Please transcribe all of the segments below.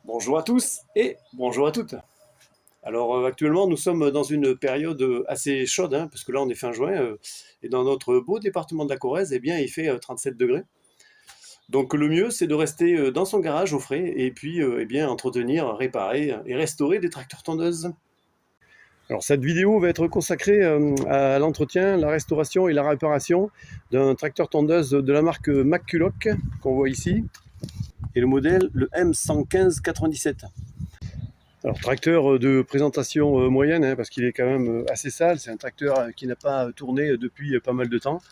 Bonjour à tous et bonjour à toutes. Alors actuellement nous sommes dans une période assez chaude, hein, parce que là on est fin juin, et dans notre beau département de la Corrèze, eh bien il fait 37 degrés. Donc le mieux c'est de rester dans son garage au frais et puis eh bien entretenir, réparer et restaurer des tracteurs tondeuses. Alors cette vidéo va être consacrée à l'entretien, la restauration et la réparation d'un tracteur tondeuse de la marque McCulloch qu'on voit ici et le modèle le M115-97. Alors tracteur de présentation moyenne, hein, parce qu'il est quand même assez sale, c'est un tracteur qui n'a pas tourné depuis pas mal de temps.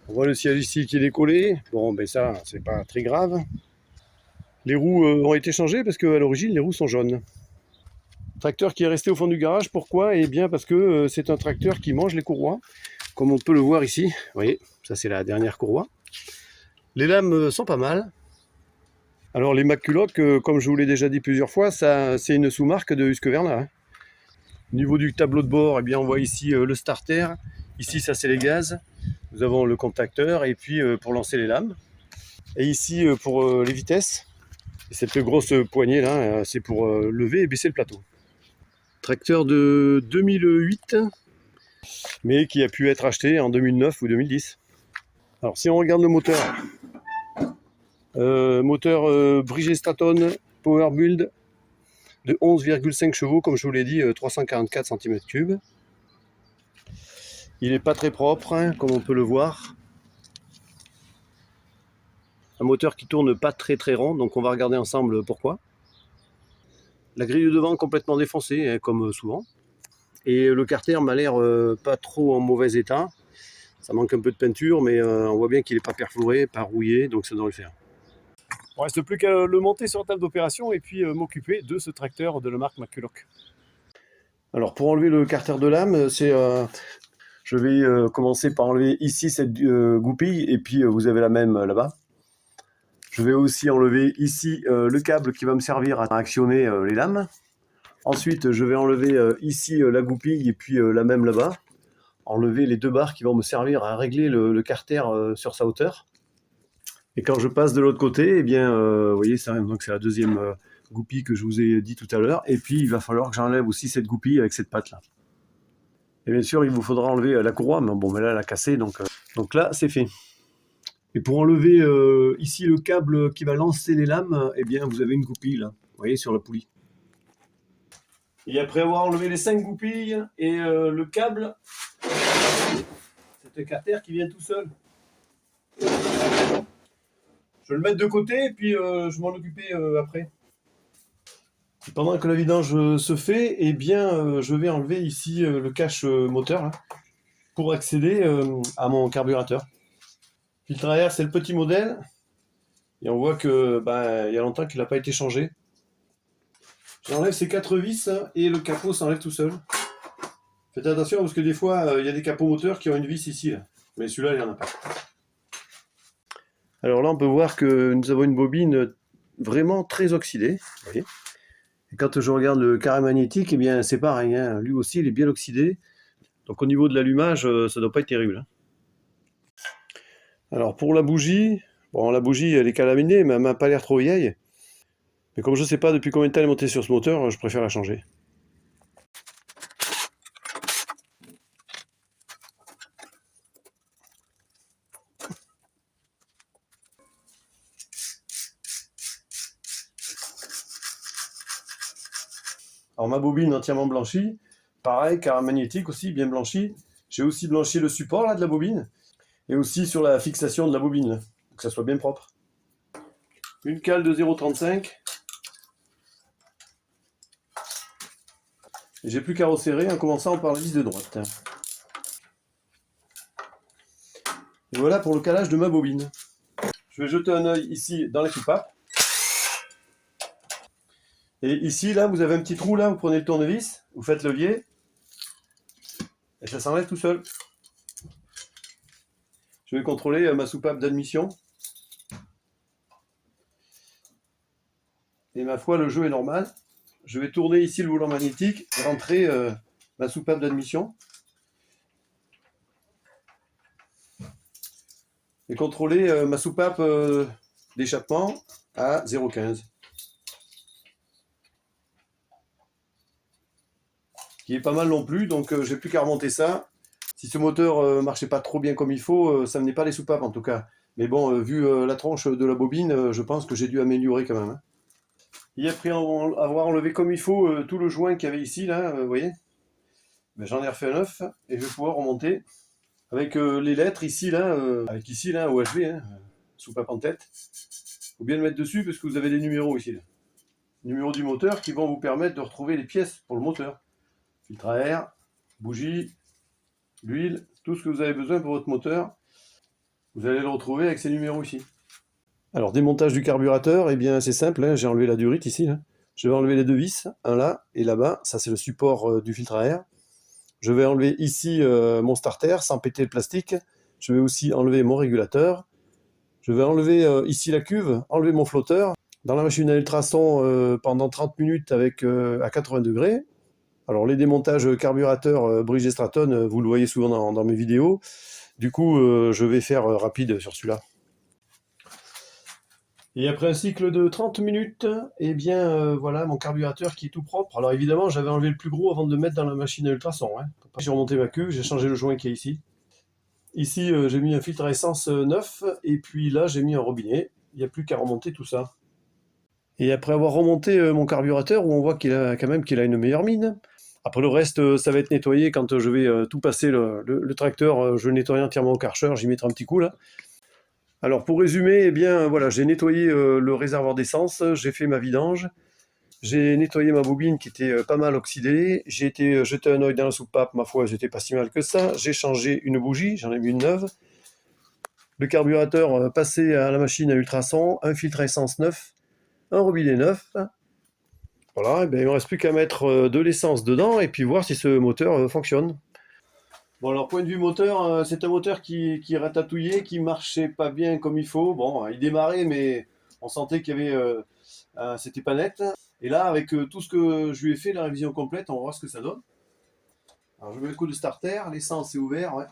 On voit le siège ici qui est décollé, bon ben ça c'est pas très grave. Les roues ont été changées parce qu'à l'origine les roues sont jaunes. Tracteur qui est resté au fond du garage, pourquoi? Eh bien parce que c'est un tracteur qui mange les courroies, comme on peut le voir ici. Vous voyez, ça c'est la dernière courroie. Les lames sont pas mal. Alors les McCulloch, comme je vous l'ai déjà dit plusieurs fois, ça c'est une sous-marque de Husqvarna, hein. Au niveau du tableau de bord, eh bien, on voit ici le starter. Ici, ça c'est les gaz. Nous avons le contacteur et puis pour lancer les lames. Et ici pour les vitesses. Et cette grosse poignée là, c'est pour lever et baisser le plateau. Tracteur de 2008, mais qui a pu être acheté en 2009 ou 2010. Alors si on regarde le moteur, moteur Bridgestone Power Build de 11,5 chevaux, comme je vous l'ai dit, 344 cm3. Il n'est pas très propre, hein, comme on peut le voir. Un moteur qui tourne pas très rond, donc on va regarder ensemble pourquoi. La grille de devant complètement défoncée, hein, comme souvent. Et le carter m'a l'air pas trop en mauvais état. Ça manque un peu de peinture, mais on voit bien qu'il n'est pas perforé, pas rouillé, donc ça devrait le faire. Il ne reste plus qu'à le monter sur la table d'opération et puis m'occuper de ce tracteur de la marque McCulloch. Alors pour enlever le carter de lame, je vais commencer par enlever ici cette goupille et puis vous avez la même là-bas. Je vais aussi enlever ici le câble qui va me servir à actionner les lames. Ensuite, je vais enlever ici la goupille et puis la même là-bas. Enlever les deux barres qui vont me servir à régler le carter sur sa hauteur. Et quand je passe de l'autre côté, eh bien, vous voyez, c'est la deuxième goupille que je vous ai dit tout à l'heure. Et puis, il va falloir que j'enlève aussi cette goupille avec cette patte-là. Et bien sûr, il vous faudra enlever la courroie, mais bon, mais là, elle a cassé, donc là, c'est fait. Et pour enlever ici le câble qui va lancer les lames, eh bien, vous avez une goupille, là, vous voyez, sur la poulie. Et après avoir enlevé les 5 goupilles et le câble, c'est un carter qui vient tout seul. Je vais le mettre de côté et puis je m'en occuper après. Et pendant que la vidange se fait, eh bien, je vais enlever ici le cache moteur là, pour accéder à mon carburateur. Filtre à air, c'est le petit modèle. Et on voit que il y a longtemps qu'il n'a pas été changé. J'enlève ces 4 vis et le capot s'enlève tout seul. Faites attention parce que des fois, il y a des capots moteurs qui ont une vis ici. Là. Mais celui-là, il n'y en a pas. Alors là, on peut voir que nous avons une bobine vraiment très oxydée. Vous voyez. Et quand je regarde le carré magnétique, eh bien, c'est pareil. Hein. Lui aussi, il est bien oxydé. Donc au niveau de l'allumage, ça ne doit pas être terrible. Hein. Alors pour la bougie, bon, la bougie, elle est calaminée, mais elle m'a pas l'air trop vieille. Mais comme je ne sais pas depuis combien de temps elle est montée sur ce moteur, je préfère la changer. Alors ma bobine entièrement blanchie, pareil, carré magnétique aussi, bien blanchi. J'ai aussi blanchi le support là de la bobine, et aussi sur la fixation de la bobine, là, pour que ça soit bien propre. Une cale de 0,35. Et j'ai plus qu'à resserrer en commençant par la vis de droite. Et voilà pour le calage de ma bobine. Je vais jeter un œil ici dans la soupape. Et ici, là, vous avez un petit trou, là, vous prenez le tournevis, vous faites levier, et ça s'enlève tout seul. Je vais contrôler ma soupape d'admission. Et ma foi, le jeu est normal. Je vais tourner ici le volant magnétique et rentrer ma soupape d'admission. Et contrôler ma soupape d'échappement à 0,15. qui est pas mal non plus, donc j'ai plus qu'à remonter ça. Si ce moteur marchait pas trop bien comme il faut, ça menait pas les soupapes en tout cas. Mais bon, vu la tronche de la bobine, je pense que j'ai dû améliorer quand même, hein. Et après avoir enlevé comme il faut tout le joint qu'il y avait ici, là, vous voyez, ben, j'en ai refait un neuf et je vais pouvoir remonter avec les lettres ici, là, avec ici, là, OHV, hein, soupape en tête. Faut bien le mettre dessus parce que vous avez des numéros ici, là. Numéros du moteur qui vont vous permettre de retrouver les pièces pour le moteur. Filtre à air, bougie, l'huile, tout ce que vous avez besoin pour votre moteur, vous allez le retrouver avec ces numéros ici. Alors, démontage du carburateur, eh bien c'est simple, hein, j'ai enlevé la durite ici, là. Je vais enlever les deux vis, un là et là-bas, ça c'est le support du filtre à air. Je vais enlever ici mon starter sans péter le plastique. Je vais aussi enlever mon régulateur. Je vais enlever ici la cuve, enlever mon flotteur. Dans la machine à ultrasons pendant 30 minutes avec, à 80 degrés. Alors les démontages carburateur Bridgestone Straton, vous le voyez souvent dans mes vidéos. Du coup, je vais faire rapide sur celui-là. Et après un cycle de 30 minutes, eh bien voilà mon carburateur qui est tout propre. Alors évidemment, j'avais enlevé le plus gros avant de le mettre dans la machine à ultrasons, hein. J'ai remonté ma cuve, j'ai changé le joint qui est ici. Ici, j'ai mis un filtre à essence neuf, et puis là, j'ai mis un robinet. Il n'y a plus qu'à remonter tout ça. Et après avoir remonté mon carburateur, où on voit qu'il a quand même qu'il a une meilleure mine. Après le reste, ça va être nettoyé quand je vais tout passer le tracteur. Je le nettoie entièrement au Karcher, j'y mettrai un petit coup là. Alors pour résumer, eh bien voilà, j'ai nettoyé le réservoir d'essence, j'ai fait ma vidange, j'ai nettoyé ma bobine qui était pas mal oxydée, j'ai été jeter un oeil dans la soupape, ma foi, j'étais pas si mal que ça, j'ai changé une bougie, j'en ai mis une neuve, le carburateur passé à la machine à ultrasons, un filtre à essence neuf, un robinet neuf. Voilà, et bien, il ne me reste plus qu'à mettre de l'essence dedans et puis voir si ce moteur fonctionne. Bon, alors, point de vue moteur, c'est un moteur qui ratatouillait, qui marchait pas bien comme il faut. Bon, il démarrait, mais on sentait qu'il y avait. C'était pas net. Et là, avec tout ce que je lui ai fait, la révision complète, on va voir ce que ça donne. Alors, je mets le coup de starter, l'essence est ouverte, ouais.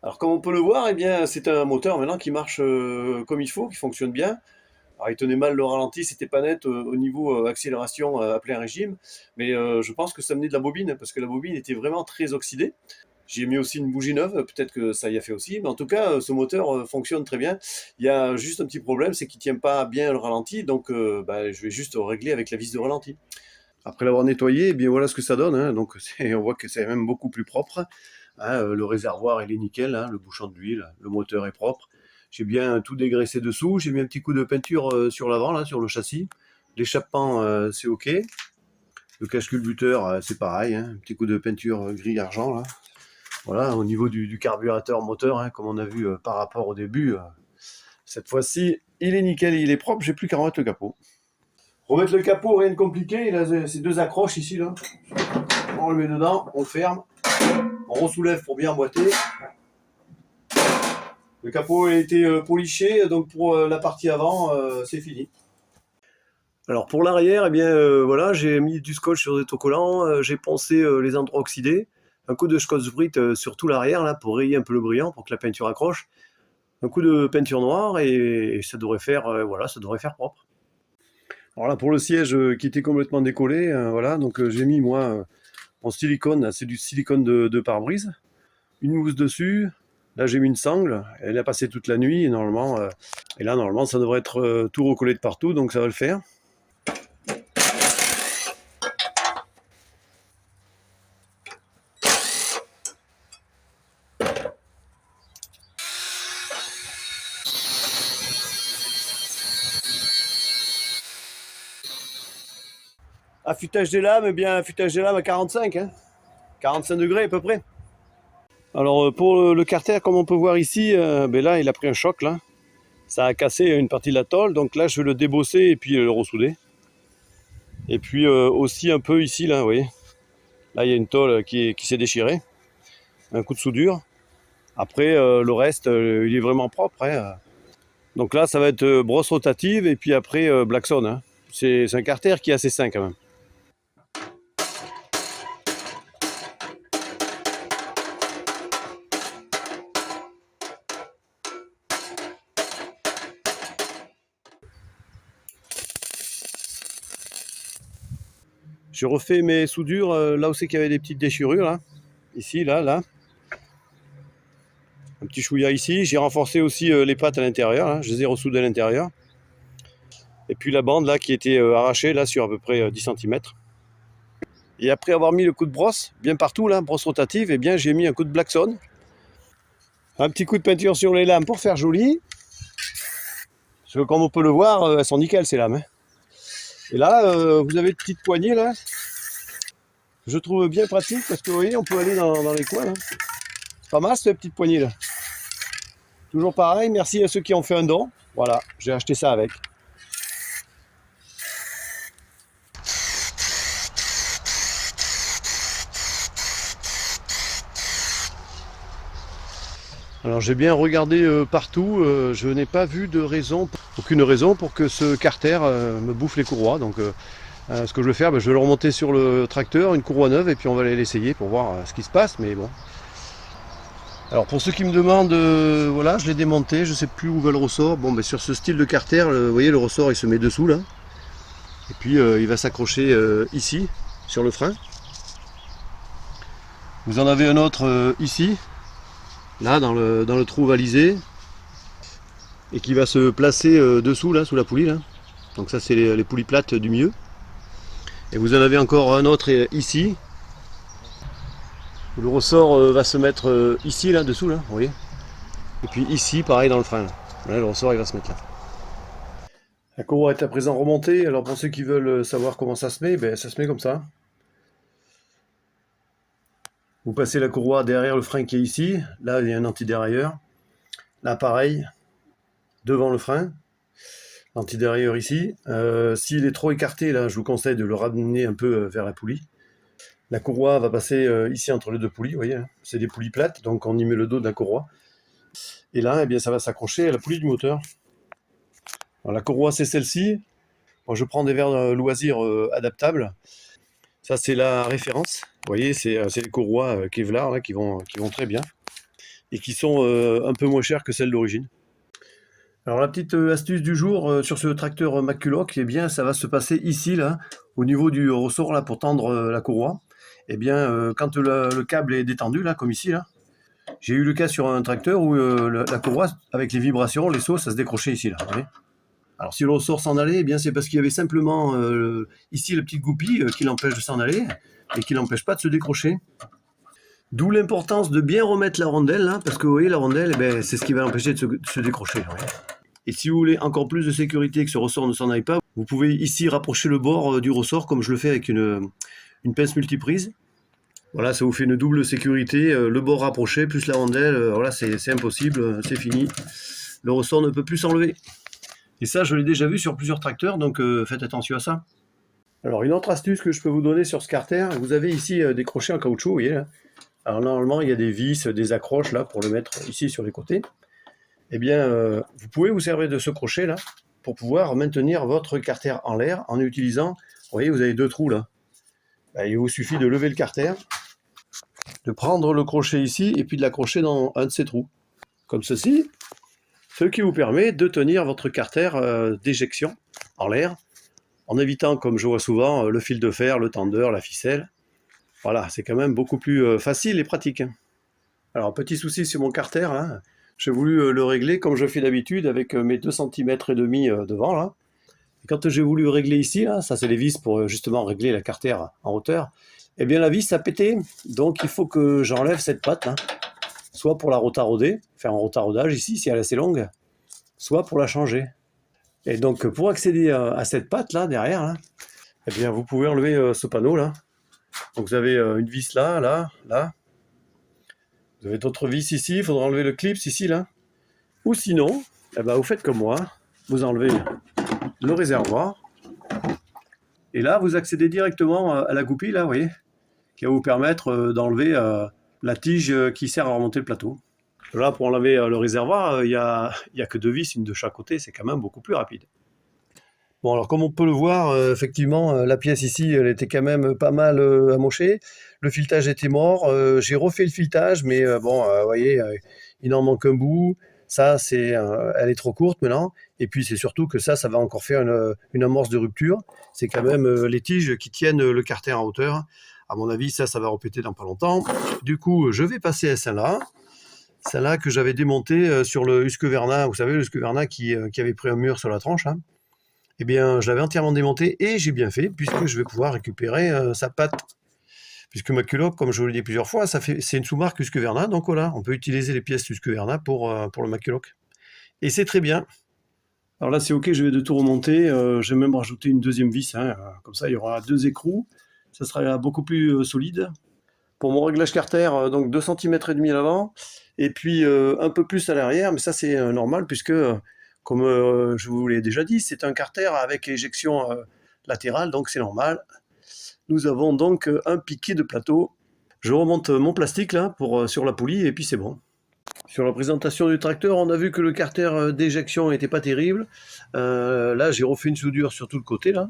Alors, comme on peut le voir, eh bien, c'est un moteur maintenant qui marche comme il faut, qui fonctionne bien. Alors, il tenait mal le ralenti, c'était pas net au niveau accélération à plein régime, mais je pense que ça venait de la bobine, parce que la bobine était vraiment très oxydée. J'ai mis aussi une bougie neuve, peut-être que ça y a fait aussi, mais en tout cas, ce moteur fonctionne très bien. Il y a juste un petit problème, c'est qu'il tient pas bien le ralenti, donc bah, je vais juste régler avec la vis de ralenti. Après l'avoir nettoyé, eh bien voilà ce que ça donne, hein. Donc on voit que c'est même beaucoup plus propre, hein. Le réservoir il est nickel, hein, le bouchon d'huile, le moteur est propre. J'ai bien tout dégraissé dessous, j'ai mis un petit coup de peinture sur l'avant, là, sur le châssis. L'échappement, c'est ok. Le cache-culbuteur, c'est pareil, hein, un petit coup de peinture gris-argent, là. Voilà, au niveau du carburateur moteur, hein, comme on a vu par rapport au début, cette fois-ci, il est nickel, il est propre, j'ai plus qu'à remettre le capot. Remettre le capot, rien de compliqué, il a ces deux accroches ici, là. On le met dedans, on le ferme, on ressoulève pour bien emboîter. Le capot a été poliché, donc pour la partie avant, c'est fini. Alors pour l'arrière, eh bien voilà, j'ai mis du scotch sur des autocollants, j'ai poncé les endroits oxydés, un coup de Scotch Brite sur tout l'arrière là pour rayer un peu le brillant, pour que la peinture accroche, un coup de peinture noire et ça devrait faire voilà, ça devrait faire propre. Alors là pour le siège qui était complètement décollé, voilà, donc j'ai mis moi en silicone, c'est du silicone de pare-brise, une mousse dessus. Là j'ai mis une sangle, elle a passé toute la nuit et normalement, et là normalement ça devrait être tout recollé de partout, donc ça va le faire. Affûtage des lames, eh bien affûtage des lames à 45, hein, 45 degrés à peu près. Alors pour le carter, comme on peut voir ici, ben là il a pris un choc là. Ça a cassé une partie de la tôle, donc là je vais le débosser et puis le ressouder. Et puis aussi un peu ici là, vous voyez. Là il y a une tôle qui s'est déchirée. Un coup de soudure. Après le reste, il est vraiment propre, hein. Donc là, ça va être brosse rotative et puis après Blackson, hein. C'est un carter qui est assez sain quand même. Je refais mes soudures là où c'est qu'il y avait des petites déchirures, là. Ici, là, là. Un petit chouïa ici. J'ai renforcé aussi les pattes à l'intérieur, hein. Je les ai ressoudées à l'intérieur. Et puis la bande là qui était arrachée là sur à peu près 10 cm. Et après avoir mis le coup de brosse, bien partout là, brosse rotative, et bien j'ai mis un coup de Blackson. Un petit coup de peinture sur les lames pour faire joli. Parce que comme on peut le voir, elles sont nickel ces lames, hein. Et là, vous avez une petite poignée là. Je trouve bien pratique parce que vous voyez, on peut aller dans les coins là. C'est pas mal cette petite poignée là. Toujours pareil, merci à ceux qui ont fait un don. Voilà, j'ai acheté ça avec. Alors j'ai bien regardé partout, je n'ai pas vu de raison, aucune raison pour que ce carter me bouffe les courroies. Donc ce que je vais faire, je vais le remonter sur le tracteur, une courroie neuve, et puis on va aller l'essayer pour voir ce qui se passe. Mais bon. Alors pour ceux qui me demandent, voilà, je l'ai démonté, je ne sais plus où va le ressort. Bon, sur ce style de carter, vous voyez le ressort il se met dessous là. Et puis il va s'accrocher ici, sur le frein. Vous en avez un autre ici. Là dans le trou ovalisé et qui va se placer dessous là sous la poulie là. Donc ça c'est les poulies plates du milieu. Et vous en avez encore un autre ici où le ressort va se mettre ici là dessous là, vous voyez. Et puis ici pareil dans le frein là. Là, le ressort il va se mettre là. La courroie est à présent remontée. Alors pour ceux qui veulent savoir comment ça se met, ça se met comme ça. Vous passez la courroie derrière le frein qui est ici. Là, il y a un antidérailleur. Là, pareil, devant le frein. L'antidérailleur ici. S'il est trop écarté, là, je vous conseille de le ramener un peu vers la poulie. La courroie va passer ici entre les deux poulies, vous voyez. Hein. C'est des poulies plates, donc on y met le dos de la courroie. Et là, eh bien, ça va s'accrocher à la poulie du moteur. Alors, la courroie, c'est celle-ci. Moi, je prends des verres loisirs adaptables. Ça, c'est la référence. Vous voyez, c'est les courroies Kevlar là, qui vont très bien et qui sont un peu moins chères que celles d'origine. Alors la petite astuce du jour sur ce tracteur Maculoc, eh bien ça va se passer ici là, au niveau du ressort là pour tendre la courroie. Eh bien quand le câble est détendu là, comme ici là, j'ai eu le cas sur un tracteur où la courroie avec les vibrations, les sauts, ça se décrochait ici là. Vous voyez. Alors si le ressort s'en allait, eh bien c'est parce qu'il y avait simplement ici le petit goupille qui l'empêche de s'en aller et qui l'empêche pas de se décrocher. D'où l'importance de bien remettre la rondelle, là, parce que vous voyez, la rondelle, c'est ce qui va l'empêcher de se décrocher. Et si vous voulez encore plus de sécurité, que ce ressort ne s'en aille pas, vous pouvez ici rapprocher le bord du ressort, comme je le fais avec une pince multiprise. Voilà, ça vous fait une double sécurité, le bord rapproché, plus la rondelle, voilà, c'est impossible, c'est fini. Le ressort ne peut plus s'enlever. Et ça, je l'ai déjà vu sur plusieurs tracteurs, donc faites attention à ça. Alors, une autre astuce que je peux vous donner sur ce carter, vous avez ici des crochets en caoutchouc, vous voyez là. Alors normalement, il y a des vis, des accroches là pour le mettre ici sur les côtés. Eh bien, vous pouvez vous servir de ce crochet là pour pouvoir maintenir votre carter en l'air en utilisant, vous voyez, vous avez deux trous là. Il vous suffit de lever le carter, de prendre le crochet ici et puis de l'accrocher dans un de ces trous, comme ceci, ce qui vous permet de tenir votre carter d'éjection en l'air, en évitant, comme je vois souvent, le fil de fer, le tendeur, la ficelle. Voilà, c'est quand même beaucoup plus facile et pratique. Alors, petit souci sur mon carter, là. J'ai voulu le régler comme je fais d'habitude avec mes 2,5 cm devant, là. Et quand j'ai voulu régler ici, là, ça c'est les vis pour justement régler la carter en hauteur, eh bien la vis a pété, donc il faut que j'enlève cette patte, là. Soit pour la rotarder, faire un rotarodage ici, si elle est assez longue, soit pour la changer. Et donc pour accéder à cette patte, là, derrière, là, eh bien vous pouvez enlever ce panneau, là. Donc vous avez une vis là, là, là. Vous avez d'autres vis ici, il faudra enlever le clip ici, là. Ou sinon, eh ben, vous faites comme moi, vous enlevez le réservoir. Et là, vous accédez directement à la goupille, là, vous voyez, qui va vous permettre d'enlever la tige qui sert à remonter le plateau. Là, pour enlever le réservoir, il y a que deux vis, une de chaque côté, c'est quand même beaucoup plus rapide. Bon, alors comme on peut le voir, effectivement, la pièce ici, elle était quand même pas mal amochée. Le filetage était mort. J'ai refait le filetage, mais bon, vous voyez, il en manque un bout. Ça, elle est trop courte maintenant. Et puis c'est surtout que ça va encore faire une amorce de rupture. C'est quand même les tiges qui tiennent le carter en hauteur. À mon avis, ça va repéter dans pas longtemps. Du coup, je vais passer à celle-là. Celle-là que j'avais démontée sur le Husqvarna. Vous savez, le Husqvarna qui avait pris un mur sur la tranche, hein. Eh bien, je l'avais entièrement démonté et j'ai bien fait puisque je vais pouvoir récupérer sa patte. Puisque Maculoc, comme je vous l'ai dit plusieurs fois, c'est une sous-marque Husqvarna, donc voilà, on peut utiliser les pièces Husqvarna pour le Maculoc. Et c'est très bien. Alors là, c'est ok, je vais de tout remonter. Je vais même rajouter une deuxième vis, hein, comme ça, il y aura deux écrous. Ça sera beaucoup plus solide. Pour mon réglage carter, donc 2,5 cm à l'avant, et puis un peu plus à l'arrière, mais ça c'est normal puisque, comme je vous l'ai déjà dit, c'est un carter avec éjection latérale, donc c'est normal. Nous avons donc un piquet de plateau. Je remonte mon plastique là sur la poulie et puis c'est bon. Sur la présentation du tracteur, on a vu que le carter d'éjection n'était pas terrible. Là, j'ai refait une soudure sur tout le côté là.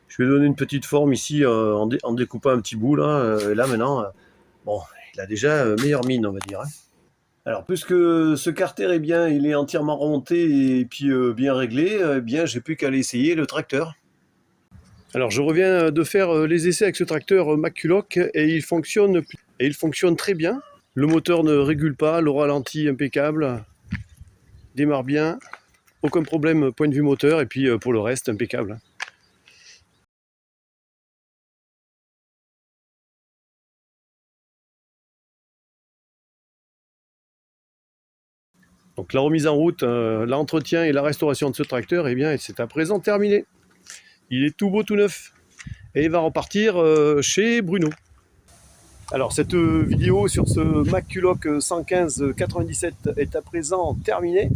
Je vais donner une petite forme ici en découpant un petit bout là. Et là maintenant, bon, il a déjà meilleure mine, on va dire, hein. Alors, puisque ce carter est bien, il est entièrement remonté et puis bien réglé, eh bien, j'ai plus qu'à aller essayer le tracteur. Alors, je reviens de faire les essais avec ce tracteur Maculoc et il fonctionne très bien. Le moteur ne régule pas, le ralenti impeccable, démarre bien, aucun problème point de vue moteur et puis pour le reste impeccable. Donc la remise en route, l'entretien et la restauration de ce tracteur, eh bien, c'est à présent terminé. Il est tout beau, tout neuf. Et il va repartir chez Bruno. Alors cette vidéo sur ce Maculoc 115 97 est à présent terminée.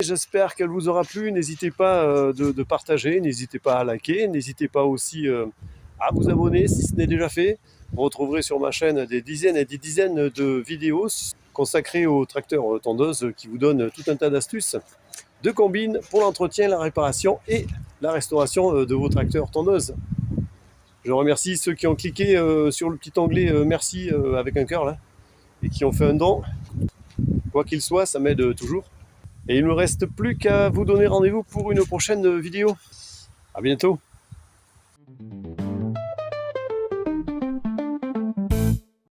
J'espère qu'elle vous aura plu. N'hésitez pas de partager, n'hésitez pas à liker, n'hésitez pas aussi à vous abonner si ce n'est déjà fait. Vous retrouverez sur ma chaîne des dizaines et des dizaines de vidéos consacrées aux tracteurs tondeuses qui vous donnent tout un tas d'astuces de combines pour l'entretien, la réparation et la restauration de vos tracteurs tondeuses. Je remercie ceux qui ont cliqué sur le petit onglet merci avec un cœur là et qui ont fait un don. Quoi qu'il soit, ça m'aide toujours. Et il ne me reste plus qu'à vous donner rendez-vous pour une prochaine vidéo. À bientôt.